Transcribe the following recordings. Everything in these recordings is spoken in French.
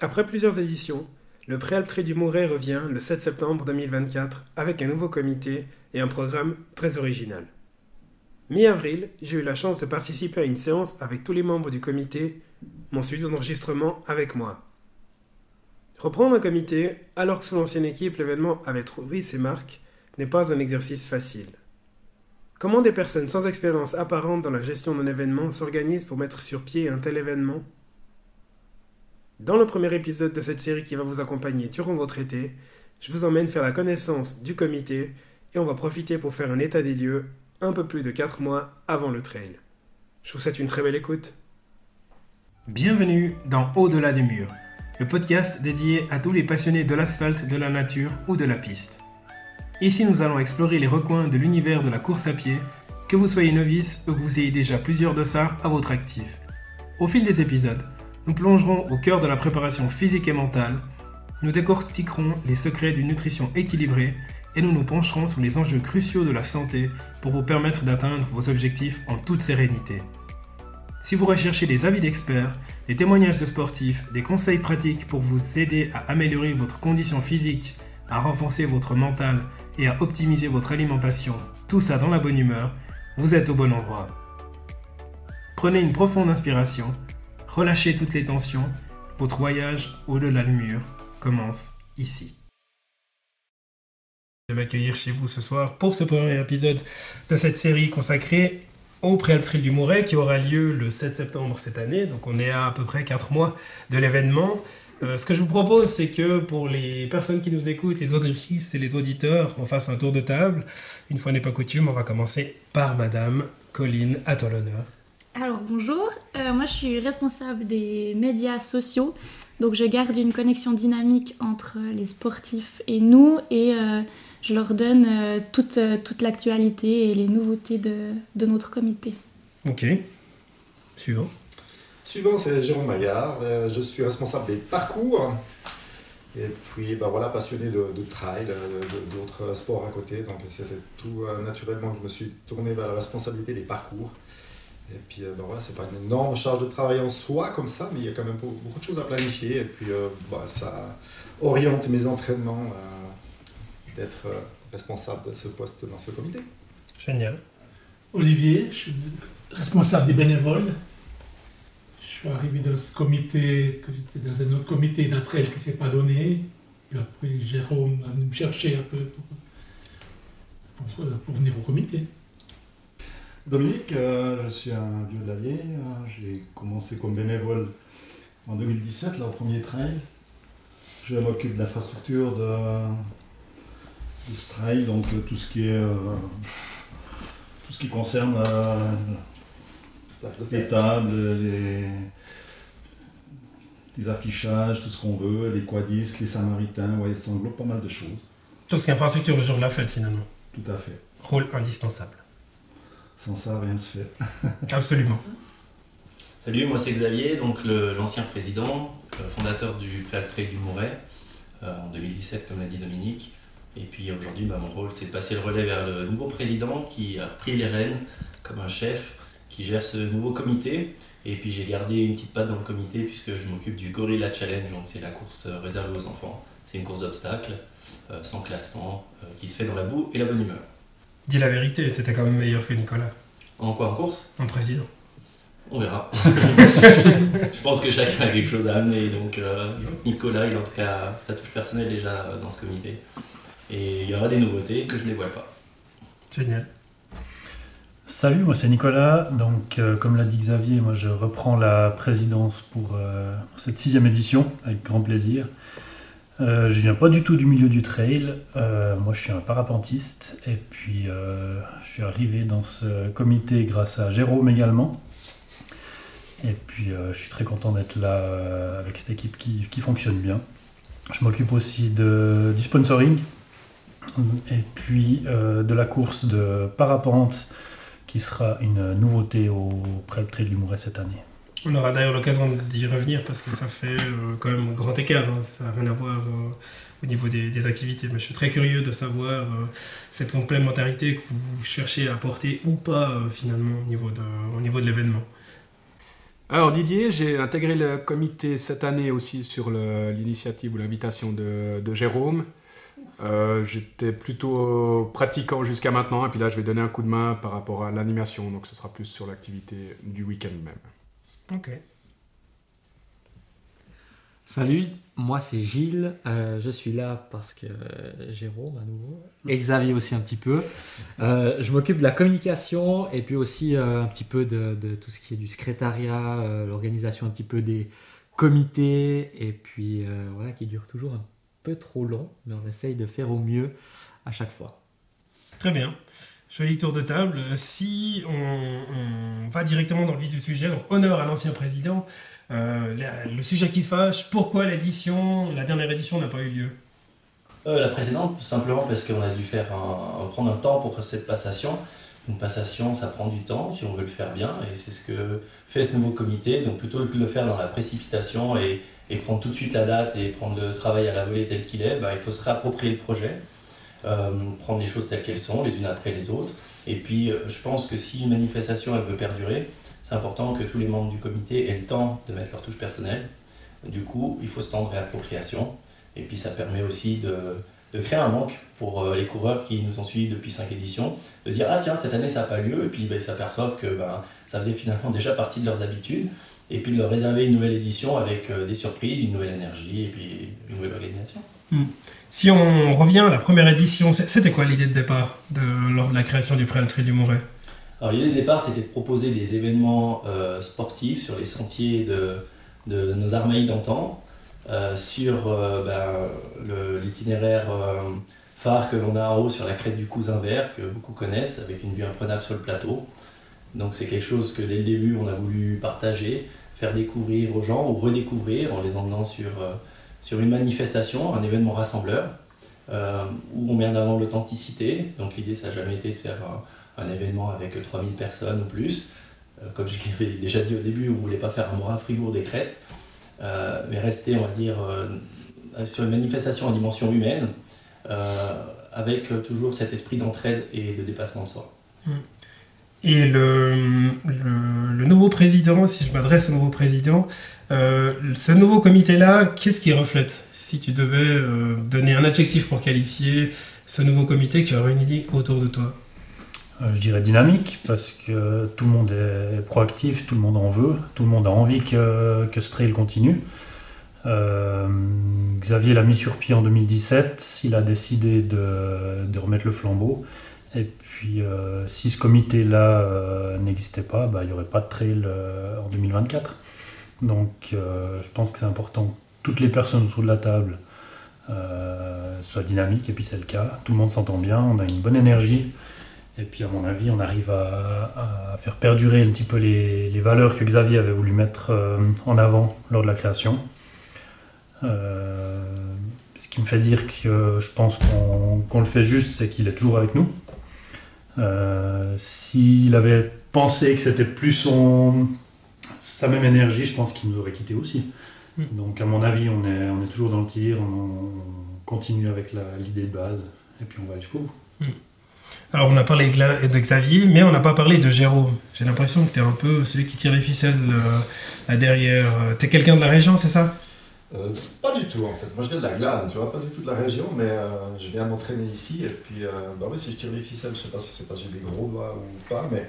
Après plusieurs éditions, le Préalptré du Mouret revient le 7 septembre 2024 avec un nouveau comité et un programme très original. Mi-avril, j'ai eu la chance de participer à une séance avec tous les membres du comité, mon studio d'enregistrement avec moi. Reprendre un comité, alors que sous l'ancienne équipe l'événement avait trouvé ses marques, n'est pas un exercice facile. Comment des personnes sans expérience apparente dans la gestion d'un événement s'organisent pour mettre sur pied un tel événement ? Dans le premier épisode de cette série qui va vous accompagner durant votre été, je vous emmène faire la connaissance du comité et on va profiter pour faire un état des lieux un peu plus de 4 mois avant le trail. Je vous souhaite une très belle écoute. Bienvenue dans Au-delà des murs, le podcast dédié à tous les passionnés de l'asphalte, de la nature ou de la piste. Ici, nous allons explorer les recoins de l'univers de la course à pied, que vous soyez novice ou que vous ayez déjà plusieurs dossards à votre actif. Au fil des épisodes, nous plongerons au cœur de la préparation physique et mentale, nous décortiquerons les secrets d'une nutrition équilibrée et nous nous pencherons sur les enjeux cruciaux de la santé pour vous permettre d'atteindre vos objectifs en toute sérénité. Si vous recherchez des avis d'experts, des témoignages de sportifs, des conseils pratiques pour vous aider à améliorer votre condition physique, à renforcer votre mental et à optimiser votre alimentation, tout ça dans la bonne humeur, vous êtes au bon endroit. Prenez une profonde inspiration, relâchez toutes les tensions, votre voyage au-delà du mur commence ici. Je vais m'accueillir chez vous ce soir pour ce premier épisode de cette série consacrée au Préalptré du Mouret qui aura lieu le 7 septembre cette année. Donc on est à peu près 4 mois de l'événement. Ce que je vous propose, c'est que pour les personnes qui nous écoutent, les auditrices et les auditeurs, on fasse un tour de table. Une fois n'est pas coutume, on va commencer par Madame Colline, à toi l'honneur. Alors bonjour, moi je suis responsable des médias sociaux, donc je garde une connexion dynamique entre les sportifs et nous et je leur donne toute l'actualité et les nouveautés de notre comité. Ok, suivant. Suivant, c'est Jérôme Maillard, je suis responsable des parcours et puis passionné de trail, d'autres sports à côté, donc c'était tout naturellement que je me suis tourné vers la responsabilité des parcours. Et puis c'est pas une énorme charge de travail en soi comme ça, mais il y a quand même beaucoup de choses à planifier et puis ça oriente mes entraînements d'être responsable de ce poste dans ce comité. Génial. Olivier, je suis responsable des bénévoles. Je suis arrivé dans ce comité, parce que j'étais dans un autre comité d'un trail qui ne s'est pas donné. Puis après, Jérôme a venu me chercher un peu pour venir au comité. Dominique, je suis un vieux de l'Allier. J'ai commencé comme bénévole en 2017, là, au premier trail. Je m'occupe de l'infrastructure de ce trail, donc tout ce qui concerne les tables, les affichages, tout ce qu'on veut, les quadistes, les samaritains, ça englobe pas mal de choses. Tout ce qui est infrastructure le jour de la fête finalement. Tout à fait. Rôle indispensable. Sans ça, rien se fait. Absolument. Salut, moi c'est Xavier, donc l'ancien président, fondateur du Préalptré du Mouret, en 2017 comme l'a dit Dominique. Et puis aujourd'hui, mon rôle c'est de passer le relais vers le nouveau président qui a pris les rênes comme un chef, qui gère ce nouveau comité. Et puis j'ai gardé une petite patte dans le comité puisque je m'occupe du Gorilla Challenge, donc c'est la course réservée aux enfants. C'est une course d'obstacles, sans classement, qui se fait dans la boue et la bonne humeur. Dis la vérité, t'étais quand même meilleur que Nicolas. En quoi, en course ? En président. On verra. Je pense que chacun a quelque chose à amener. Donc Nicolas, il a en tout cas sa touche personnelle déjà dans ce comité. Et il y aura des nouveautés que je ne dévoile pas. Génial. Salut, moi c'est Nicolas. Donc comme l'a dit Xavier, moi je reprends la présidence pour cette 6e édition, avec grand plaisir. Je viens pas du tout du milieu du trail, moi je suis un parapentiste et puis je suis arrivé dans ce comité grâce à Jérôme également. Et puis je suis très content d'être là avec cette équipe qui fonctionne bien. Je m'occupe aussi du sponsoring et puis de la course de parapente qui sera une nouveauté au Préalptré du Mouret cette année. On aura d'ailleurs l'occasion d'y revenir parce que ça fait quand même un grand écart, hein. Ça n'a rien à voir au niveau des activités. Mais je suis très curieux de savoir cette complémentarité que vous cherchez à apporter ou pas finalement au niveau de l'événement. Alors Didier, j'ai intégré le comité cette année aussi sur l'initiative ou l'invitation de Jérôme. J'étais plutôt pratiquant jusqu'à maintenant, et puis là je vais donner un coup de main par rapport à l'animation, donc ce sera plus sur l'activité du week-end même. Ok. Salut, moi c'est Gilles, je suis là parce que Jérôme à nouveau, et Xavier aussi un petit peu. Je m'occupe de la communication et puis aussi un petit peu de tout ce qui est du secrétariat, l'organisation un petit peu des comités, et puis voilà, qui dure toujours un peu trop long, mais on essaye de faire au mieux à chaque fois. Très bien. Joli tour de table. Si on va directement dans le vif du sujet, donc honneur à l'ancien président, le sujet qui fâche, pourquoi la dernière édition n'a pas eu lieu? La précédente, tout simplement parce qu'on a dû prendre un temps pour cette passation. Une passation, ça prend du temps si on veut le faire bien, et c'est ce que fait ce nouveau comité. Donc plutôt que de le faire dans la précipitation et prendre tout de suite la date et prendre le travail à la volée tel qu'il est, il faut se réapproprier le projet. Prendre les choses telles qu'elles sont, les unes après les autres. Et puis, je pense que si une manifestation elle veut perdurer, c'est important que tous les membres du comité aient le temps de mettre leur touche personnelle. Du coup, il faut ce temps de réappropriation. Et puis, ça permet aussi de créer un manque pour les coureurs qui nous ont suivis depuis 5 éditions, de se dire « Ah tiens, cette année, ça n'a pas lieu », et puis ils s'aperçoivent que ça faisait finalement déjà partie de leurs habitudes, et puis de leur réserver une nouvelle édition avec des surprises, une nouvelle énergie, et puis une nouvelle organisation. Si on revient à la première édition, c'était quoi l'idée de départ lors de la création du Préal Trail du Mouret? Alors l'idée de départ, c'était de proposer des événements sportifs sur les sentiers de nos armeilles d'antan, sur l'itinéraire phare que l'on a en haut sur la crête du Cousin Vert, que beaucoup connaissent, avec une vue imprenable sur le plateau. Donc c'est quelque chose que dès le début, on a voulu partager, faire découvrir aux gens, ou redécouvrir en les emmenant sur une manifestation, un événement rassembleur, où on met en avant l'authenticité. Donc l'idée, ça n'a jamais été de faire un événement avec 3000 personnes ou plus. Comme je l'avais déjà dit au début, on ne voulait pas faire un Mora Fribourg des Crêtes, mais rester, on va dire, sur une manifestation en dimension humaine, avec toujours cet esprit d'entraide et de dépassement de soi. Et le nouveau président, si je m'adresse au nouveau président, ce nouveau comité-là, qu'est-ce qu'il reflète? Si tu devais donner un adjectif pour qualifier ce nouveau comité qui a réuni autour de toi? Je dirais dynamique, parce que tout le monde est proactif, tout le monde en veut, tout le monde a envie que ce trail continue. Xavier l'a mis sur pied en 2017, il a décidé de remettre le flambeau. Et puis, si ce comité-là n'existait pas, il n'y aurait pas de trail en 2024. Donc, je pense que c'est important que toutes les personnes autour de la table soient dynamiques, et puis c'est le cas. Tout le monde s'entend bien, on a une bonne énergie. Et puis, à mon avis, on arrive à faire perdurer un petit peu les valeurs que Xavier avait voulu mettre en avant lors de la création. Ce qui me fait dire que je pense qu'on le fait juste, c'est qu'il est toujours avec nous. S'il avait pensé que c'était plus sa même énergie, je pense qu'il nous aurait quittés aussi. Donc à mon avis, on est toujours dans le tir, on continue avec l'idée de base, et puis on va jusqu'au bout. Alors on a parlé de Xavier, mais on n'a pas parlé de Jérôme. J'ai l'impression que tu es un peu celui qui tire les ficelles là derrière. Tu es quelqu'un de la région, c'est ça? Pas du tout en fait. Moi je viens de la Glane, tu vois, pas du tout de la région, mais je viens m'entraîner ici, et puis oui, si je tire les ficelles, je sais pas si c'est parce que j'ai des gros doigts ou pas, mais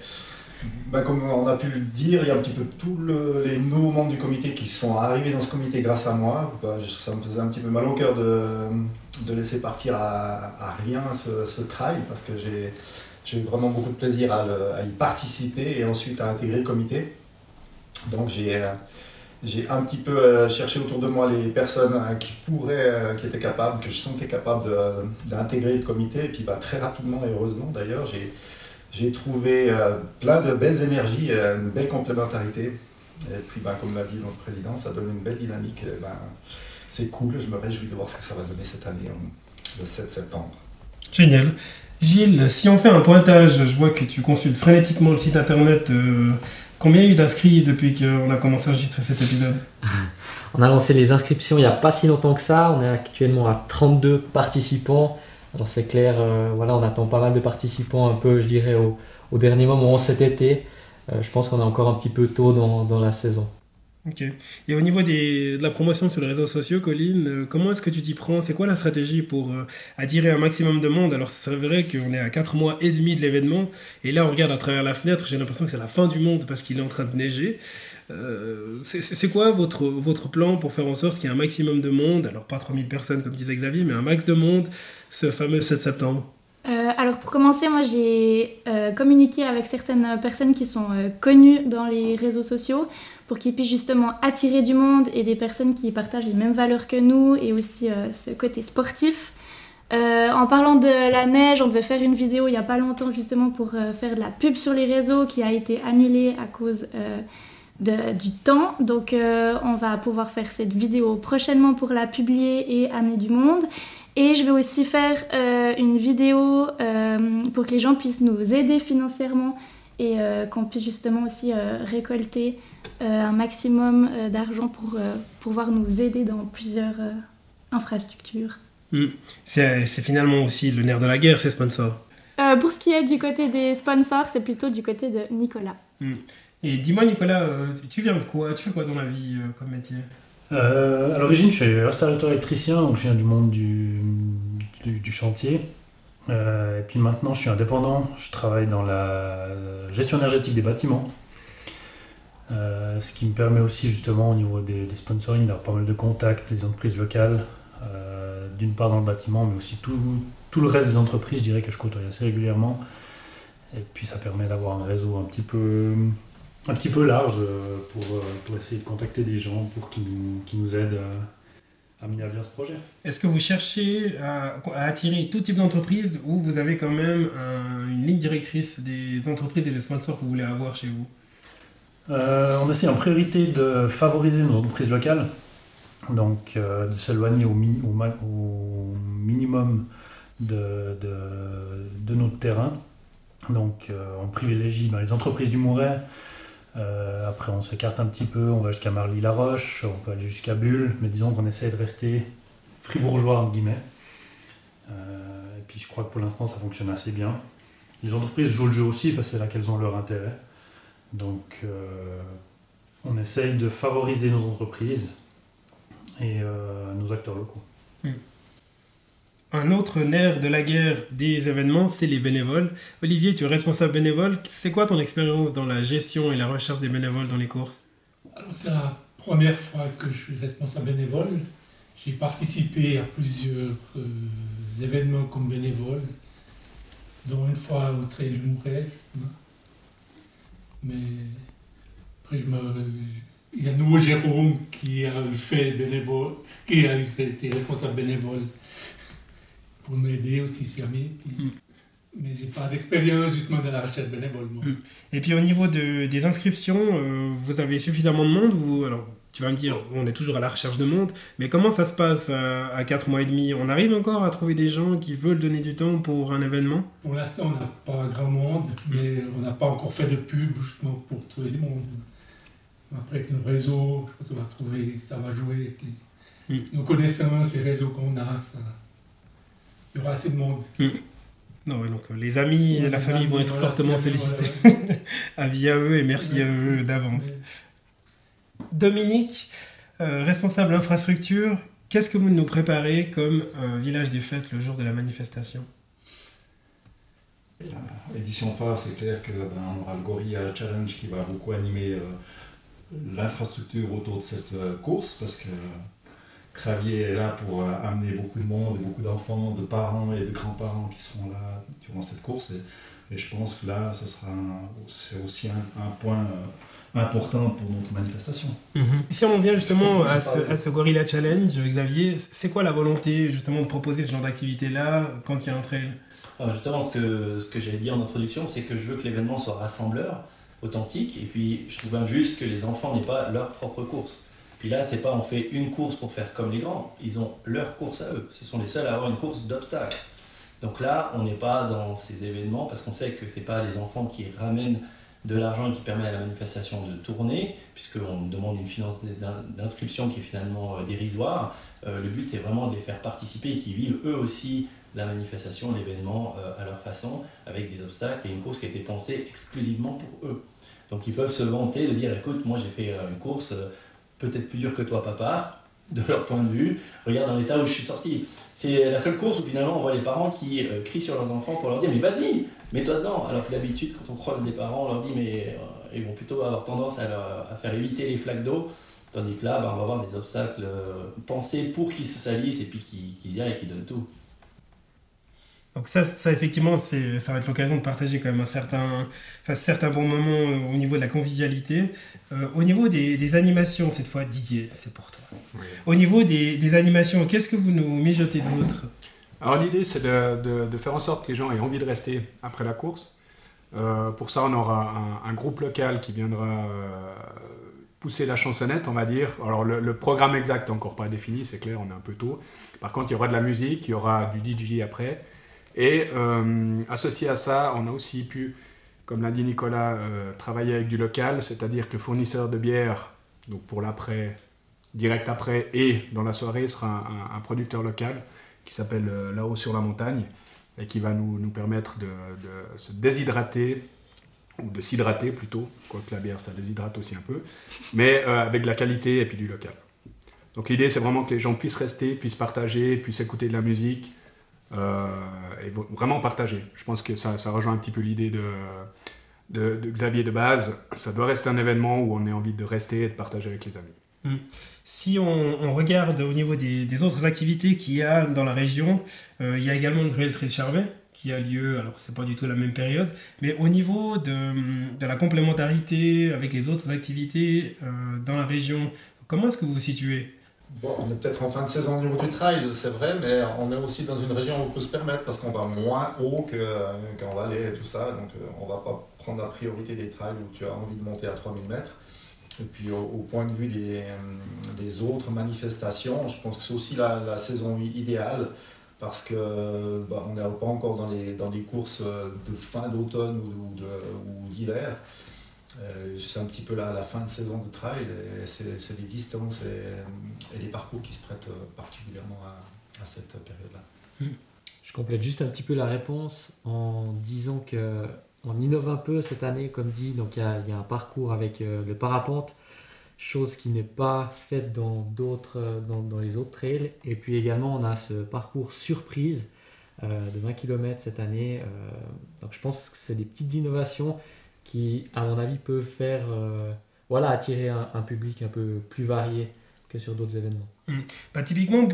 comme on a pu le dire, il y a un petit peu tous les nouveaux membres du comité qui sont arrivés dans ce comité grâce à moi. Ça me faisait un petit peu mal au cœur de laisser partir à rien ce trail, parce que j'ai eu vraiment beaucoup de plaisir à y participer et ensuite à intégrer le comité. Donc j'ai un petit peu cherché autour de moi les personnes qui étaient capables, que je sentais capable d'intégrer le comité. Et puis très rapidement et heureusement d'ailleurs, j'ai trouvé plein de belles énergies, une belle complémentarité. Et puis comme l'a dit notre président, ça donne une belle dynamique. C'est cool, je me réjouis de voir ce que ça va donner cette année, le 7 septembre. Génial. Gilles, si on fait un pointage, je vois que tu consultes frénétiquement le site internet. Combien il y a eu d'inscrits depuis qu'on a commencé à enregistrer cet épisode? On a lancé les inscriptions il n'y a pas si longtemps que ça. On est actuellement à 32 participants. Alors c'est clair, on attend pas mal de participants un peu, je dirais, au dernier moment cet été. je pense qu'on est encore un petit peu tôt dans la saison. Ok. Et au niveau de la promotion sur les réseaux sociaux, Colline, comment est-ce que tu t'y prends? C'est quoi la stratégie pour attirer un maximum de monde? Alors c'est vrai qu'on est à 4 mois et demi de l'événement, et là on regarde à travers la fenêtre, j'ai l'impression que c'est la fin du monde parce qu'il est en train de neiger. C'est quoi votre plan pour faire en sorte qu'il y ait un maximum de monde? Alors pas 3000 personnes comme disait Xavier, mais un max de monde ce fameux 7 septembre. Alors pour commencer, moi j'ai communiqué avec certaines personnes qui sont connues dans les réseaux sociaux pour qu'ils puissent justement attirer du monde et des personnes qui partagent les mêmes valeurs que nous et aussi ce côté sportif. En parlant de la neige, on devait faire une vidéo il n'y a pas longtemps justement pour faire de la pub sur les réseaux qui a été annulée à cause du temps. Donc on va pouvoir faire cette vidéo prochainement pour la publier et amener du monde. Et je vais aussi faire une vidéo pour que les gens puissent nous aider financièrement et qu'on puisse justement aussi récolter un maximum d'argent pour pouvoir nous aider dans plusieurs infrastructures. C'est finalement aussi le nerf de la guerre, ces sponsors. Pour ce qui est du côté des sponsors, c'est plutôt du côté de Nicolas. Et dis-moi Nicolas, tu viens de quoi? Tu fais quoi dans la vie comme métier? À l'origine, je suis installateur électricien, donc je viens du monde du chantier. Et puis maintenant, je suis indépendant. Je travaille dans la gestion énergétique des bâtiments. Ce qui me permet aussi, justement, au niveau des sponsoring, d'avoir pas mal de contacts des entreprises locales. D'une part dans le bâtiment, mais aussi tout le reste des entreprises, je dirais que je côtoie assez régulièrement. Et puis ça permet d'avoir un réseau un petit peu large pour essayer de contacter des gens pour qu'ils nous aident à mener à bien ce projet. Est-ce que vous cherchez à attirer tout type d'entreprise ou vous avez quand même une ligne directrice des entreprises et des sponsors que vous voulez avoir chez vous? On essaie en priorité de favoriser nos entreprises locales, donc de s'éloigner au minimum de notre terrain. Donc on privilégie les entreprises du Mouret. Après on s'écarte un petit peu, on va jusqu'à Marly-la-Roche, on peut aller jusqu'à Bulle, mais disons qu'on essaie de rester fribourgeois entre guillemets. Et puis je crois que pour l'instant ça fonctionne assez bien. Les entreprises jouent le jeu aussi parce que c'est là qu'elles ont leur intérêt. Donc on essaye de favoriser nos entreprises et nos acteurs locaux. Un autre nerf de la guerre des événements, c'est les bénévoles. Olivier, tu es responsable bénévole. C'est quoi ton expérience dans la gestion et la recherche des bénévoles dans les courses? Alors, c'est la première fois que je suis responsable bénévole. J'ai participé à plusieurs événements comme bénévole, dont une fois au Trail du Mouret. Mais après, il y a nouveau Jérôme qui a fait bénévole, qui a été responsable bénévole pour m'aider aussi si jamais. Mais j'ai pas d'expérience justement dans la recherche bénévole. Et puis au niveau des inscriptions, vous avez suffisamment de monde ou alors tu vas me dire on est toujours à la recherche de monde, mais comment ça se passe à 4 mois et demi? On arrive encore à trouver des gens qui veulent donner du temps pour un événement? Pour l'instant on n'a pas grand monde, mais on n'a pas encore fait de pub justement pour trouver du monde. Après avec nos réseaux, je pense qu'on va trouver, ça va jouer. Nos connaissances, les réseaux qu'on a, il y aura assez de monde. Non, ouais, donc les amis et la famille vont être fortement sollicités. Avis à eux et merci à eux d'avance. Dominique, responsable infrastructure, qu'est-ce que vous nous préparez comme village des fêtes le jour de la manifestation? L'édition phare, c'est clair qu'on aura le Gorilla Challenge qui va beaucoup animer l'infrastructure autour de cette course parce que Xavier est là pour amener beaucoup de monde et beaucoup d'enfants, de parents et de grands-parents qui seront là durant cette course. Et je pense que là, c'est aussi un point important pour notre manifestation. Si on vient justement à ce Gorilla Challenge, Xavier, c'est quoi la volonté justement de proposer ce genre d'activité-là quand il y a un trail? Alors justement, ce que j'avais dit en introduction, c'est que je veux que l'événement soit rassembleur, authentique, et puis je trouve injuste que les enfants n'aient pas leur propre course. Puis là, c'est pas on fait une course pour faire comme les grands, ils ont leur course à eux. Ce sont les seuls à avoir une course d'obstacles. Donc là, on n'est pas dans ces événements parce qu'on sait que c'est pas les enfants qui ramènent de l'argent et qui permet à la manifestation de tourner, puisqu'on demande une finance d'inscription qui est finalement dérisoire. Le but, c'est vraiment de les faire participer et qu'ils vivent eux aussi la manifestation, l'événement à leur façon, avec des obstacles et une course qui a été pensée exclusivement pour eux. Donc ils peuvent se vanter de dire écoute, moi j'ai fait une course peut-être plus dure que toi papa, de leur point de vue, regarde dans l'état où je suis sorti. C'est la seule course où finalement on voit les parents qui crient sur leurs enfants pour leur dire mais vas-y, mets-toi dedans. Alors que d'habitude quand on croise des parents on leur dit mais ils vont plutôt avoir tendance à faire éviter les flaques d'eau. Tandis que là, on va avoir des obstacles pensés pour qu'ils se salissent et puis qu'ils y aillent et qu'ils donnent tout. Donc ça effectivement, ça va être l'occasion de partager quand même certains bons moments au niveau de la convivialité. Au niveau des animations, cette fois, Didier, c'est pour toi. Oui. Au niveau des animations, qu'est-ce que vous nous mijotez d'autre ? Alors l'idée, c'est de faire en sorte que les gens aient envie de rester après la course. Pour ça, on aura un groupe local qui viendra pousser la chansonnette, on va dire. Alors le programme exact n'est encore pas défini, c'est clair, on est un peu tôt. Par contre, il y aura de la musique, il y aura du DJ après. Et associé à ça, on a aussi pu, comme l'a dit Nicolas, travailler avec du local, c'est-à-dire que le fournisseur de bière, donc pour l'après, direct après et dans la soirée, sera un producteur local qui s'appelle Là-haut sur la montagne et qui va nous permettre de se déshydrater, ou de s'hydrater plutôt, quoique la bière ça déshydrate aussi un peu, mais avec de la qualité et puis du local. Donc l'idée c'est vraiment que les gens puissent rester, puissent partager, puissent écouter de la musique, et vraiment partager. Je pense que ça rejoint un petit peu l'idée de Xavier de base. Ça doit rester un événement où on a envie de rester et de partager avec les amis. Si on regarde au niveau des autres activités qu'il y a dans la région, il y a également le Gruel Trail Charvet qui a lieu, alors c'est pas du tout la même période, mais au niveau de la complémentarité avec les autres activités dans la région, comment est-ce que vous vous situez ? Bon, on est peut-être en fin de saison au niveau du trail, c'est vrai, mais on est aussi dans une région où on peut se permettre parce qu'on va moins haut qu'en vallée et tout ça. Donc on ne va pas prendre la priorité des trails où tu as envie de monter à 3000 mètres. Et puis au point de vue des autres manifestations, je pense que c'est aussi la saison idéale parce que on n'est pas encore dans les courses de fin d'automne ou d'hiver. C'est un petit peu la fin de saison de trail et c'est les distances et les parcours qui se prêtent particulièrement à cette période-là. Je complète juste un petit peu la réponse en disant qu'on innove un peu cette année, comme dit, donc il y a un parcours avec le parapente, chose qui n'est pas faite dans les autres trails, et puis également on a ce parcours surprise de 20 km cette année, donc je pense que c'est des petites innovations qui, à mon avis, peuvent faire attirer un public un peu plus varié que sur d'autres événements. Typiquement,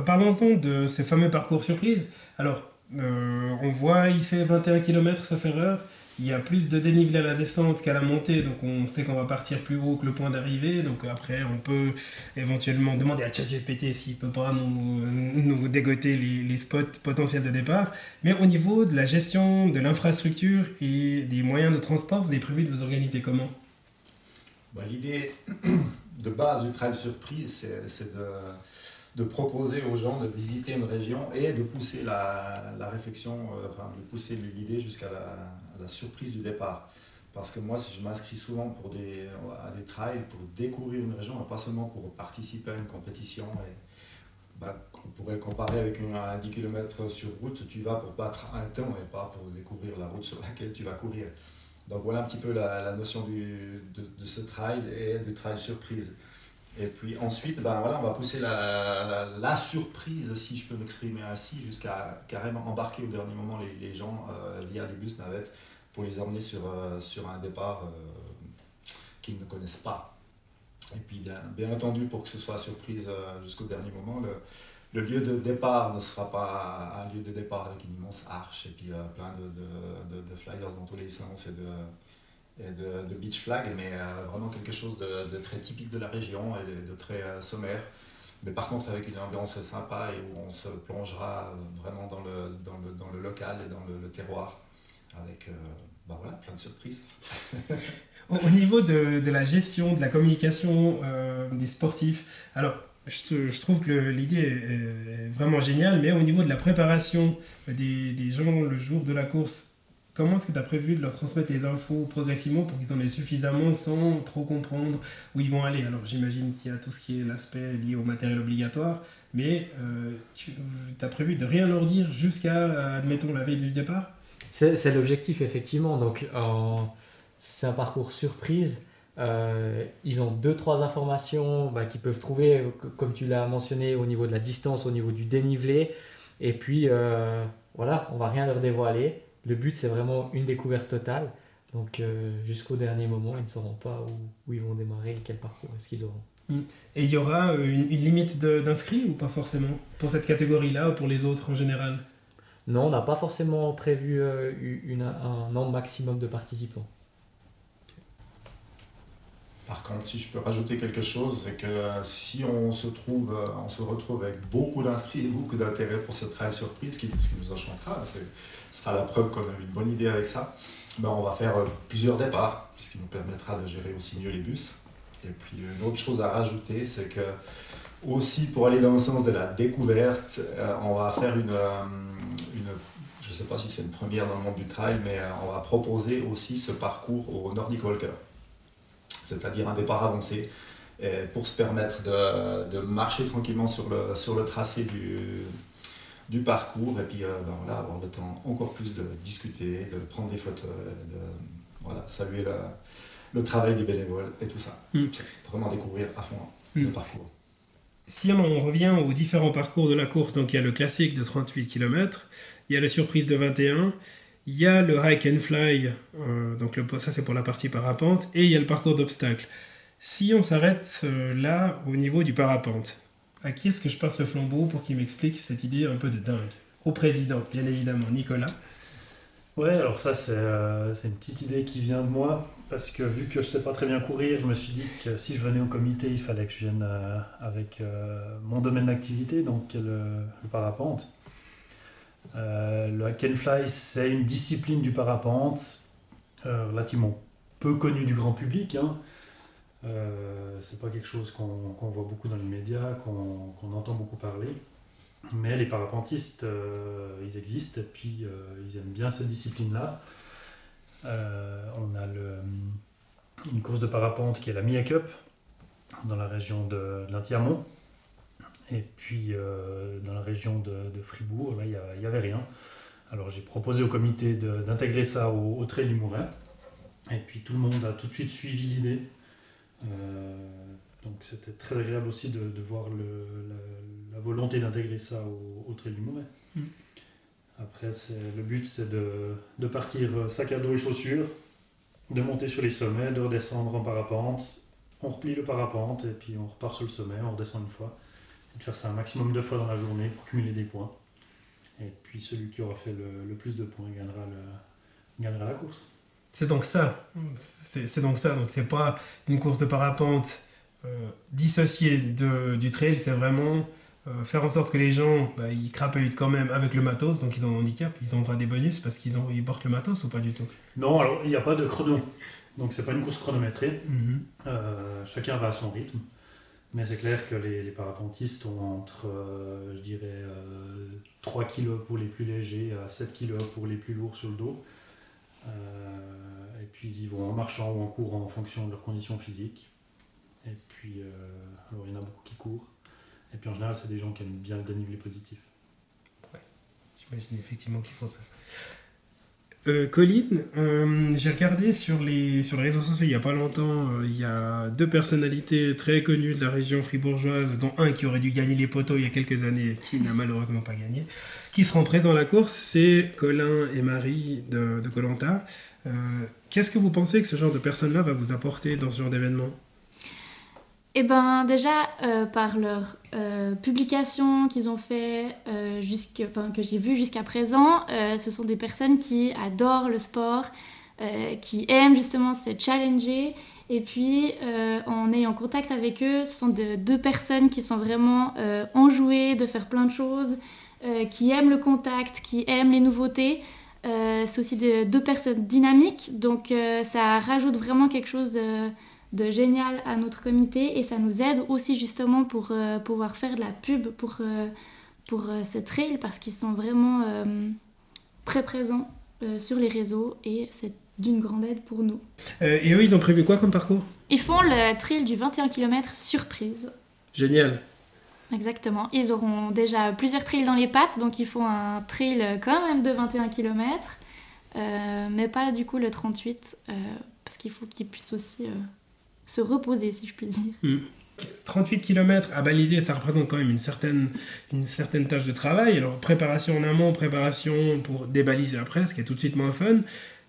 parlons-en de ces fameux parcours surprises. Alors, on voit, il fait 21 km sauf erreur. Il y a plus de dénivelé à la descente qu'à la montée, donc on sait qu'on va partir plus haut que le point d'arrivée. Donc après, on peut éventuellement demander à ChatGPT s'il peut pas nous dégoter les spots potentiels de départ. Mais au niveau de la gestion de l'infrastructure et des moyens de transport, vous avez prévu de vous organiser comment ? L'idée de base du trail surprise, c'est de proposer aux gens de visiter une région et de pousser la réflexion, de pousser l'idée jusqu'à la surprise du départ. Parce que moi, si je m'inscris souvent à des trails pour découvrir une région, et pas seulement pour participer à une compétition. On pourrait le comparer avec un 10 km sur route, tu vas pour battre un temps et pas pour découvrir la route sur laquelle tu vas courir. Donc voilà un petit peu la notion de ce trail et du trail surprise. Et puis ensuite, on va pousser la surprise, si je peux m'exprimer ainsi, jusqu'à carrément embarquer au dernier moment les gens via des bus navettes pour les emmener sur un départ qu'ils ne connaissent pas. Et puis bien entendu, pour que ce soit surprise jusqu'au dernier moment, le lieu de départ ne sera pas un lieu de départ avec une immense arche et puis plein de flyers dans tous les sens et de beach flag, mais vraiment quelque chose de très typique de la région et de très sommaire. Mais par contre avec une ambiance sympa et où on se plongera vraiment dans le local et dans le terroir avec plein de surprises. Au niveau de la gestion, de la communication des sportifs, alors je trouve que l'idée est vraiment géniale, mais au niveau de la préparation des gens le jour de la course, comment est-ce que tu as prévu de leur transmettre les infos progressivement pour qu'ils en aient suffisamment sans trop comprendre où ils vont aller ? Alors j'imagine qu'il y a tout ce qui est l'aspect lié au matériel obligatoire, mais tu as prévu de rien leur dire jusqu'à, admettons, la veille du départ ? C'est l'objectif, effectivement. Donc c'est un parcours surprise. Ils ont 2-3 informations qu'ils peuvent trouver, comme tu l'as mentionné, au niveau de la distance, au niveau du dénivelé. Et puis, voilà, on va rien leur dévoiler. Le but, c'est vraiment une découverte totale. Donc, jusqu'au dernier moment, ils ne sauront pas où ils vont démarrer et quel parcours est-ce qu'ils auront. Et il y aura une limite d'inscrits ou pas forcément pour cette catégorie-là ou pour les autres en général? Non, on n'a pas forcément prévu un nombre maximum de participants. Par contre, si je peux rajouter quelque chose, c'est que si on se retrouve avec beaucoup d'inscrits et beaucoup d'intérêt pour ce trail surprise, ce qui nous enchantera, ce sera la preuve qu'on a eu une bonne idée avec ça, on va faire plusieurs départs, ce qui nous permettra de gérer aussi mieux les bus. Et puis une autre chose à rajouter, c'est que aussi pour aller dans le sens de la découverte, on va faire je ne sais pas si c'est une première dans le monde du trail, mais on va proposer aussi ce parcours aux Nordic Walkers. C'est-à-dire un départ avancé, pour se permettre de marcher tranquillement sur le tracé du parcours, et puis avoir le temps encore plus de discuter, de prendre des photos, de saluer le travail des bénévoles et tout ça. Vraiment découvrir à fond le parcours. Si on revient aux différents parcours de la course, donc il y a le classique de 38 km, il y a la surprise de 21, il y a le hike and fly, donc ça c'est pour la partie parapente, et il y a le parcours d'obstacles. Si on s'arrête là au niveau du parapente, à qui est-ce que je passe le flambeau pour qu'il m'explique cette idée un peu de dingue? Au président, bien évidemment, Nicolas. Ouais, alors ça c'est une petite idée qui vient de moi, parce que vu que je sais pas très bien courir, je me suis dit que si je venais au comité, il fallait que je vienne avec mon domaine d'activité, donc le parapente. Le hack and fly, c'est une discipline du parapente relativement peu connue du grand public. C'est pas quelque chose qu'on voit beaucoup dans les médias, qu'on entend beaucoup parler. Mais les parapentistes, ils existent et puis ils aiment bien cette discipline-là. On a une course de parapente qui est la Mia Cup dans la région de l'Intiamont. Et puis dans la région de Fribourg, là, il n'y avait rien. Alors j'ai proposé au comité d'intégrer ça au Trail du Mouret. Et puis tout le monde a tout de suite suivi l'idée. Donc c'était très agréable aussi de voir la volonté d'intégrer ça au Trail du Mouret. Après, le but c'est de partir sac à dos et chaussures, de monter sur les sommets, de redescendre en parapente. On replie le parapente et puis on repart sur le sommet, on redescend une fois. De faire ça un maximum de fois dans la journée pour cumuler des points. Et puis celui qui aura fait le plus de points gagnera la course. C'est donc ça. Donc c'est pas une course de parapente dissociée du trail, c'est vraiment faire en sorte que les gens ils crapahutent quand même avec le matos, donc ils ont un handicap, ils ont droit à des bonus parce qu'ils portent le matos ou pas du tout? Non, alors il n'y a pas de chrono. Donc c'est pas une course chronométrée. Chacun va à son rythme. Mais c'est clair que les parapentistes ont entre, 3 kg pour les plus légers à 7 kg pour les plus lourds sur le dos. Et puis ils y vont en marchant ou en courant en fonction de leurs conditions physiques. Et puis, alors il y en a beaucoup qui courent. Et puis en général, c'est des gens qui aiment bien le dénivelé positif. Ouais, j'imagine effectivement qu'ils font ça. Colline, j'ai regardé sur les réseaux sociaux il n'y a pas longtemps, il y a 2 personnalités très connues de la région fribourgeoise, dont un qui aurait dû gagner les poteaux il y a quelques années, qui n'a malheureusement pas gagné, qui seront présents à la course, c'est Colin et Marie de Koh-Lanta. Qu'est-ce que vous pensez que ce genre de personnes-là va vous apporter dans ce genre d'événement? Eh ben déjà, par leurs publications qu'ils ont fait, que j'ai vues jusqu'à présent, ce sont des personnes qui adorent le sport, qui aiment justement se challenger. Et puis, en ayant contact avec eux, ce sont 2 personnes qui sont vraiment enjouées de faire plein de choses, qui aiment le contact, qui aiment les nouveautés. C'est aussi 2 personnes dynamiques, donc ça rajoute vraiment quelque chose de génial à notre comité et ça nous aide aussi justement pour pouvoir faire de la pub pour ce trail parce qu'ils sont vraiment très présents sur les réseaux et c'est d'une grande aide pour nous. Et eux, ils ont prévu quoi comme parcours? Ils font le trail du 21 km surprise. Génial. Exactement. Ils auront déjà plusieurs trails dans les pattes, donc ils font un trail quand même de 21 km, mais pas du coup le 38, parce qu'il faut qu'ils puissent aussi se reposer, si je puis dire. 38 km à baliser, ça représente quand même une certaine tâche de travail. Alors, préparation en amont, préparation pour débaliser après, ce qui est tout de suite moins fun.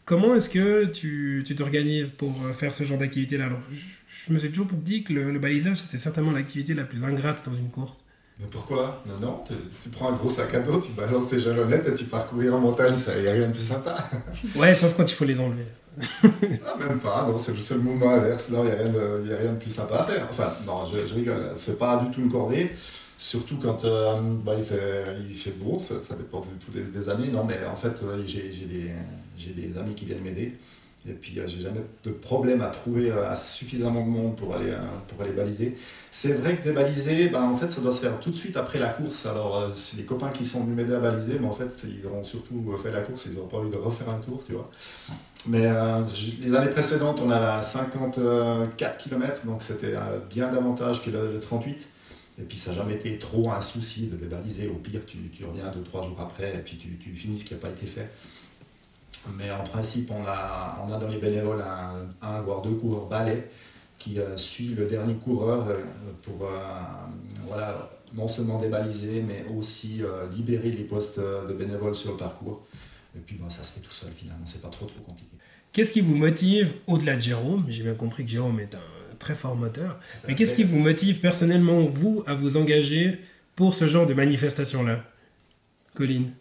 Comment est-ce que tu t'organises pour faire ce genre d'activité-là? Alors, je me suis toujours dit que le balisage, c'était certainement l'activité la plus ingrate dans une course. Mais pourquoi? Non, tu prends un gros sac à dos, tu balances tes jalonnettes et tu pars courir en montagne, il n'y a rien de plus sympa. Ouais, sauf quand il faut les enlever. Ah, même pas, non, c'est le mouvement inverse, non, il n'y a rien de plus sympa à faire. Enfin, non, je rigole, c'est pas du tout une corvée, surtout quand il fait beau, ça dépend du tout des années. Non, mais en fait, j'ai des amis qui viennent m'aider. Et puis, j'ai jamais de problème à trouver suffisamment de monde pour aller baliser. C'est vrai que débaliser, en fait, ça doit se faire tout de suite après la course. Alors, c'est les copains qui sont venus m'aider à baliser, mais en fait, ils ont surtout fait la course, ils n'ont pas envie de refaire un tour, tu vois. Mais les années précédentes, on avait 54 km, donc c'était bien davantage que le 38. Et puis, ça n'a jamais été trop un souci de débaliser. Au pire, tu reviens 2-3 jours après, et puis tu finis ce qui n'a pas été fait. Mais en principe, on a dans les bénévoles un voire deux coureurs balais qui suit le dernier coureur pour non seulement débaliser, mais aussi libérer les postes de bénévoles sur le parcours. Et puis ça se fait tout seul finalement, c'est pas trop compliqué. Qu'est-ce qui vous motive, au-delà de Jérôme? J'ai bien compris que Jérôme est un très fort moteur. Mais qu'est-ce qui vous motive personnellement, vous, à vous engager pour ce genre de manifestation-là? Colline?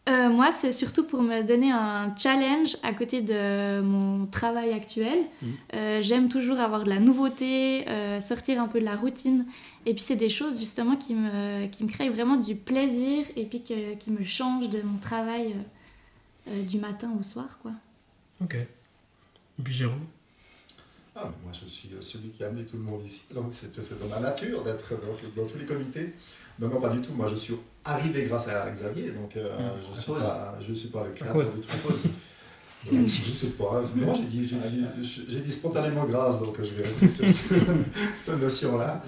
Moi, c'est surtout pour me donner un challenge à côté de mon travail actuel. J'aime toujours avoir de la nouveauté, sortir un peu de la routine. Et puis, c'est des choses justement qui me créent vraiment du plaisir et puis qui me changent de mon travail du matin au soir, quoi. Ok. Et puis Jérôme? Mais moi, je suis celui qui a amené tout le monde ici. Donc, c'est dans ma nature d'être dans tous les comités. Non, pas du tout. Moi, je suis arrivé grâce à Xavier, donc je suis pas le créateur du truc. Je sais pas. Moi, j'ai dit spontanément grâce, donc je vais rester sur cette notion-là.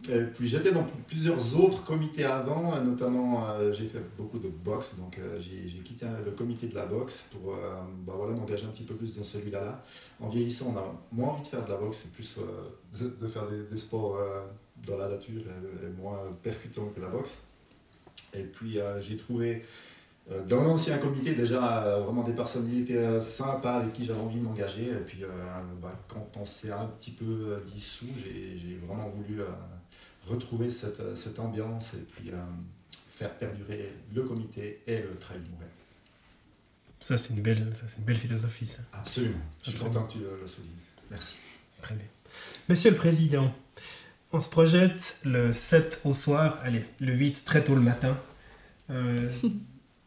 Et puis j'étais dans plusieurs autres comités avant, notamment j'ai fait beaucoup de boxe, donc j'ai quitté le comité de la boxe pour m'engager un petit peu plus dans celui-là. En vieillissant, on a moins envie de faire de la boxe, c'est plus de faire des sports dans la nature et moins percutants que la boxe. Et puis j'ai trouvé dans l'ancien comité déjà vraiment des personnalités sympas avec qui j'avais envie de m'engager. Et puis quand on s'est un petit peu dissous, j'ai vraiment voulu retrouver cette ambiance et puis faire perdurer le comité et le Trail du Mouret. Ça, c'est une belle philosophie, ça. Absolument. Je suis content que tu le soulignes. Merci. Très bien. Monsieur le Président, on se projette le 7 au soir, allez, le 8 très tôt le matin.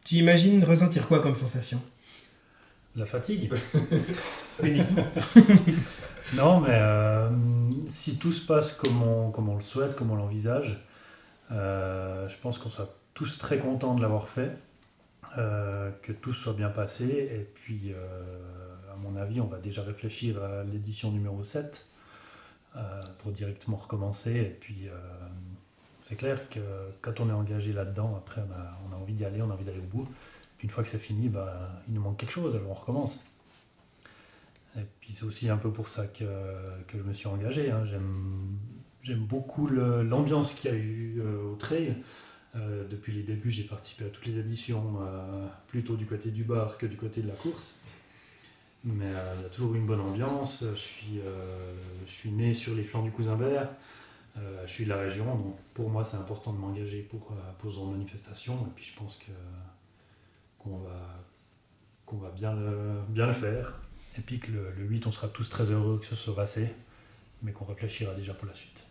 Tu imagines ressentir quoi comme sensation? La fatigue. Uniquement. Non, mais si tout se passe comme on le souhaite, comme on l'envisage, je pense qu'on sera tous très contents de l'avoir fait, que tout soit bien passé. Et puis, à mon avis, on va déjà réfléchir à l'édition numéro 7 pour directement recommencer. Et puis, c'est clair que quand on est engagé là-dedans, après, on a envie d'y aller, on a envie d'aller au bout. Puis une fois que c'est fini, il nous manque quelque chose, alors on recommence. Et puis c'est aussi un peu pour ça que je me suis engagé. Hein. J'aime beaucoup l'ambiance qu'il y a eu au trail. Depuis les débuts, j'ai participé à toutes les éditions, plutôt du côté du bar que du côté de la course. Mais il y a toujours eu une bonne ambiance. Je suis né sur les flancs du Cousin-Bert. Je suis de la région, donc pour moi c'est important de m'engager pour ce genre de manifestation. Et puis je pense qu'on va bien le faire. Et puis que le 8, on sera tous très heureux que ce soit passé, mais qu'on réfléchira déjà pour la suite.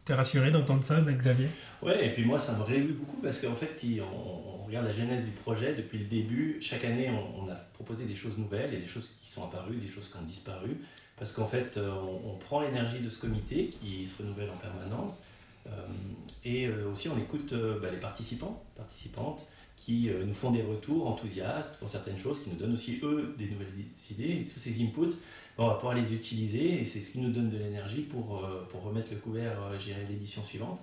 T'es rassuré d'entendre ça, Xavier? Ouais, et puis moi ça me réjouit beaucoup parce qu'en fait, on regarde la genèse du projet depuis le début. Chaque année, on a proposé des choses nouvelles et des choses qui sont apparues, des choses qui ont disparu. Parce qu'en fait, on prend l'énergie de ce comité qui se renouvelle en permanence et aussi on écoute les participantes qui nous font des retours enthousiastes pour certaines choses, qui nous donnent aussi, eux, des nouvelles idées. Et sous ces inputs, on va pouvoir les utiliser et c'est ce qui nous donne de l'énergie pour remettre le couvert, l'édition suivante.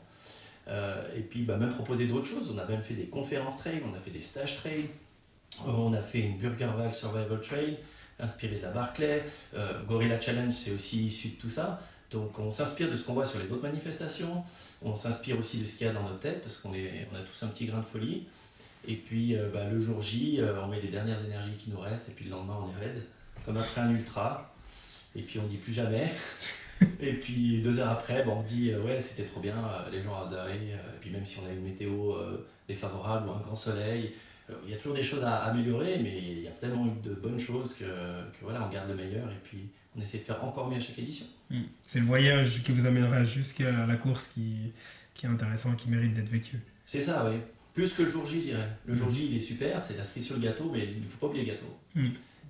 Et puis même proposer d'autres choses. On a même fait des conférences trail, on a fait des stages trail, on a fait une Burgerwald Survival Trail. inspiré de la Barclay. Gorilla Challenge, c'est aussi issu de tout ça. Donc on s'inspire de ce qu'on voit sur les autres manifestations, on s'inspire aussi de ce qu'il y a dans notre tête, parce qu'on a tous un petit grain de folie. Et puis le jour J, on met les dernières énergies qui nous restent, et puis le lendemain on est raide, comme après un ultra. Et puis on dit plus jamais. Et puis 2 heures après, on dit ouais c'était trop bien, les gens adorent. Et puis même si on a une météo défavorable ou un grand soleil, il y a toujours des choses à améliorer, mais il y a tellement eu de bonnes choses que voilà, on garde le meilleur et puis on essaie de faire encore mieux à chaque édition. C'est le voyage qui vous amènera jusqu'à la course qui est intéressant, qui mérite d'être vécu. C'est ça, oui. Plus que le jour J, je dirais. Le jour J, il est super, c'est la cerise sur le gâteau, mais il ne faut pas oublier le gâteau.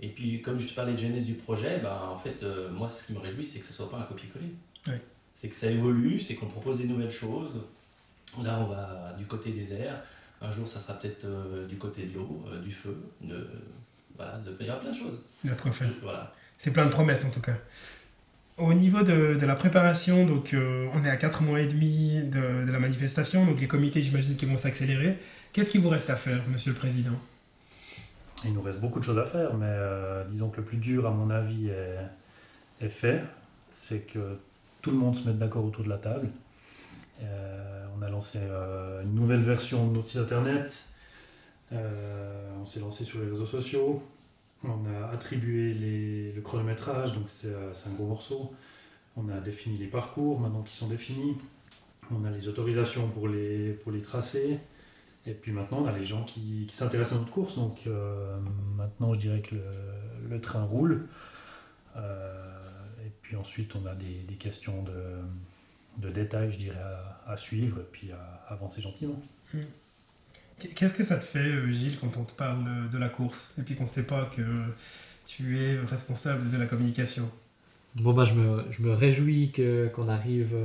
Et puis, comme je te parlais de genèse du projet, en fait, moi, ce qui me réjouit, c'est que ce ne soit pas un copier-coller. Oui. C'est que ça évolue, c'est qu'on propose des nouvelles choses. Là, on va du côté des airs. Un jour, ça sera peut-être du côté de l'eau, du feu, il y a plein de choses. Il y a de quoi faire. Voilà. C'est plein de promesses, en tout cas. Au niveau de la préparation, donc, on est à 4 mois et demi de la manifestation, donc les comités, j'imagine qu'ils vont s'accélérer. Qu'est-ce qu'il vous reste à faire, Monsieur le Président ? Il nous reste beaucoup de choses à faire, mais disons que le plus dur, à mon avis, est fait. C'est que tout le monde se mette d'accord autour de la table. On a lancé une nouvelle version de notre site internet. On s'est lancé sur les réseaux sociaux. On a attribué le chronométrage, donc c'est un gros morceau. On a défini les parcours, maintenant qui sont définis. On a les autorisations pour les tracés. Et puis maintenant, on a les gens qui s'intéressent à notre course. Donc maintenant, je dirais que le train roule. Et puis ensuite, on a des questions de détails, je dirais, à suivre et puis à avancer gentiment. Qu'est-ce que ça te fait, Gilles, quand on te parle de la course et puis qu'on ne sait pas que tu es responsable de la communication ? Bon, je me réjouis qu'on arrive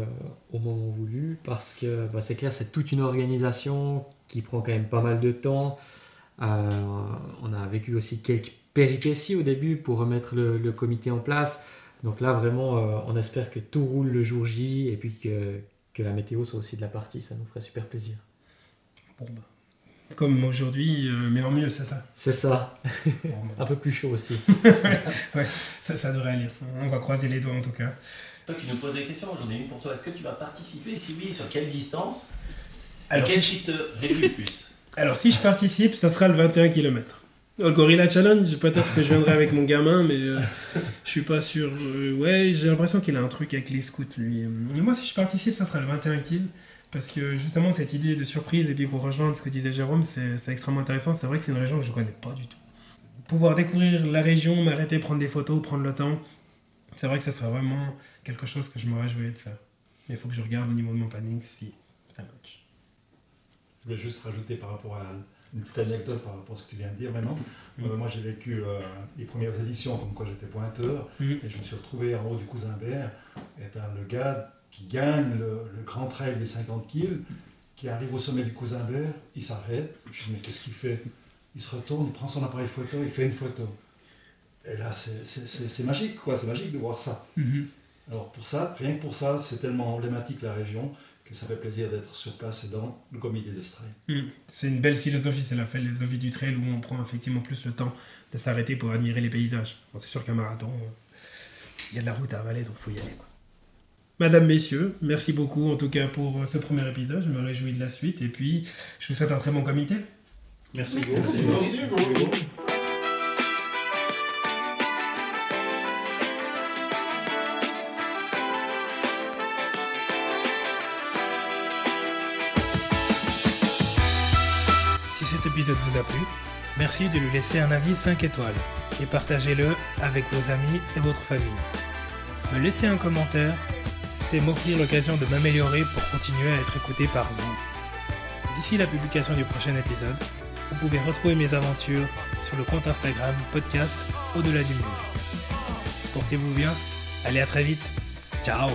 au moment voulu parce que c'est clair, c'est toute une organisation qui prend quand même pas mal de temps. On a vécu aussi quelques péripéties au début pour remettre le comité en place. Donc là, vraiment, on espère que tout roule le jour J et puis que la météo soit aussi de la partie. Ça nous ferait super plaisir. Bon, comme aujourd'hui, mais en mieux, c'est ça. C'est ça. Un peu plus chaud aussi. Ouais, ça devrait aller. On va croiser les doigts en tout cas. Toi qui nous poses des questions, j'en ai une pour toi. Est-ce que tu vas participer? Si oui, sur quelle distance? Alors, quel site te réjouit le plus? Alors si je participe, ça sera le 21 km. Au Gorilla Challenge, peut-être que je viendrai avec mon gamin, mais je suis pas sûr. Ouais, j'ai l'impression qu'il a un truc avec les scouts, lui. Et moi, si je participe, ça sera le 21 km. Parce que justement, cette idée de surprise, et puis pour rejoindre ce que disait Jérôme, c'est extrêmement intéressant. C'est vrai que c'est une région que je ne connais pas du tout. Pouvoir découvrir la région, m'arrêter, prendre des photos, prendre le temps, c'est vrai que ça sera vraiment quelque chose que je me réjouis de faire. Mais il faut que je regarde au niveau de mon planning si ça match. Je voulais juste rajouter par rapport à une petite anecdote par rapport à ce que tu viens de dire maintenant. Moi, j'ai vécu les premières éditions comme quoi j'étais pointeur et je me suis retrouvé en haut du Cousin-Bert, étant le gars qui gagne le grand trail des 50 kills, qui arrive au sommet du Cousin-Bert, il s'arrête, je me dis mais qu'est-ce qu'il fait? Il se retourne, il prend son appareil photo, il fait une photo. Et là, c'est magique, quoi, c'est magique de voir ça. Alors pour ça, rien que pour ça, c'est tellement emblématique la région que ça fait plaisir d'être sur place et dans le comité des trails. C'est une belle philosophie, c'est la philosophie du trail où on prend effectivement plus le temps de s'arrêter pour admirer les paysages. Bon, c'est sûr qu'un marathon, il y a de la route à avaler, donc il faut y aller, quoi. Madame, messieurs, merci beaucoup en tout cas pour ce premier épisode, je me réjouis de la suite et puis je vous souhaite un très bon comité. Merci. Merci. Si cet épisode vous a plu, merci de lui laisser un avis 5 étoiles et partagez-le avec vos amis et votre famille. Me laisser un commentaire, c'est m'offrir l'occasion de m'améliorer pour continuer à être écouté par vous. D'ici la publication du prochain épisode, vous pouvez retrouver mes aventures sur le compte Instagram podcast Au-delà du mur. Portez-vous bien, allez à très vite, ciao!